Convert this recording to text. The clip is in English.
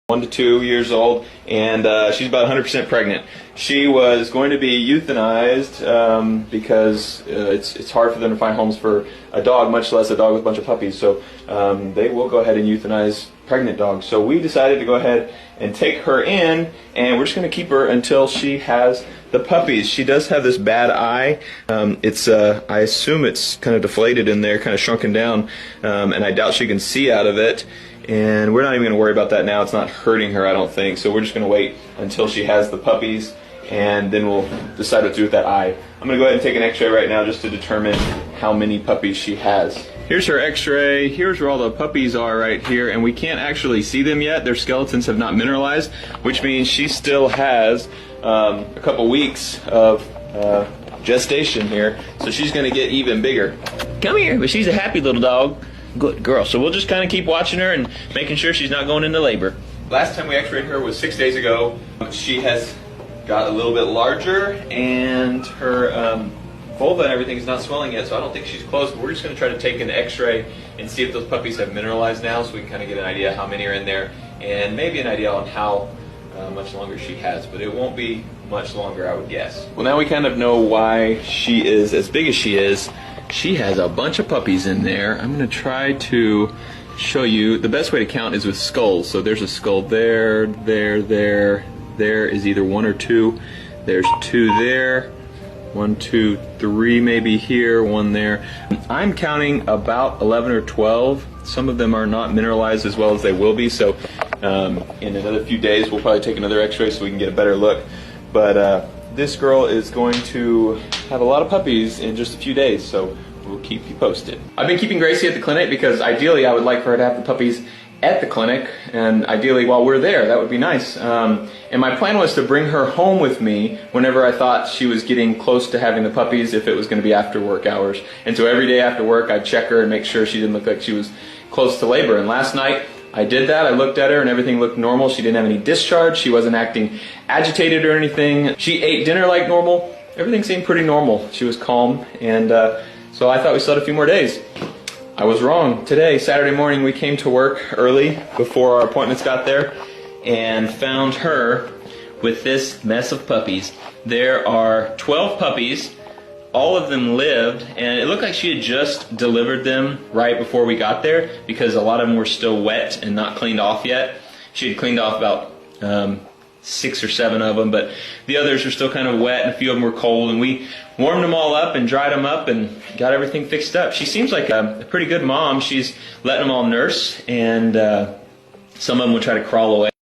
1 to 2 years old, and she's about 100% pregnant. She was going to be euthanized because it's hard for them to find homes for a dog, much less a dog with a bunch of puppies. So they will go ahead and euthanize pregnant dogs. So we decided to go ahead and take her in, and we're just going to keep her until she has the puppies. She does have this bad eye. I assume it's kind of deflated in there, kind of shrunken down, and I doubt she can see out of it. And we're not even going to worry about that now. It's not hurting her, I don't think. So we're just going to wait until she has the puppies, and then we'll decide what to do with that eye. I'm going to go ahead and take an x-ray right now just to determine how many puppies she has. Here's her x-ray. Here's where all the puppies are right here, and we can't actually see them yet. Their skeletons have not mineralized, which means she still has a couple weeks of gestation here. So she's going to get even bigger. Come here, but she's a happy little dog. Good girl. So we'll just kind of keep watching her and making sure she's not going into labor. Last time we x-rayed her was 6 days ago. She has got a little bit larger, and her vulva and everything is not swelling yet, so I don't think she's close. But we're just going to try to take an x-ray and see if those puppies have mineralized now, so we can kind of get an idea how many are in there, and maybe an idea on how much longer she has. But it won't be much longer, I would guess. Well, now we kind of know why she is as big as she is. She has a bunch of puppies in there. I'm going to try to show you. The best way to count is with skulls. So there's a skull there, there is either 1 or 2. There's 2 there. 1, 2, 3 maybe here, 1 there. I'm counting about 11 or 12. Some of them are not mineralized as well as they will be. So in another few days we'll probably take another x-ray so we can get a better look. But this girl is going to have a lot of puppies in just a few days, so we'll keep you posted. I've been keeping Gracie at the clinic because ideally I would like for her to have the puppies at the clinic, and ideally while we're there. That would be nice. And my plan was to bring her home with me whenever I thought she was getting close to having the puppies, if it was going to be after work hours. And so every day after work I'd check her and make sure she didn't look like she was close to labor. And last night I did that. I looked at her and everything looked normal. She didn't have any discharge. She wasn't acting agitated or anything. She ate dinner like normal. Everything seemed pretty normal. She was calm, and so I thought we still had a few more days. I was wrong. Today, Saturday morning, we came to work early before our appointments got there and found her with this mess of puppies. There are 12 puppies. All of them lived, and it looked like she had just delivered them right before we got there because a lot of them were still wet and not cleaned off yet. She had cleaned off about 6 or 7 of them, but the others are still kind of wet, and a few of them were cold, and we warmed them all up and dried them up and got everything fixed up. She seems like a pretty good mom. She's letting them all nurse, and some of them will try to crawl away.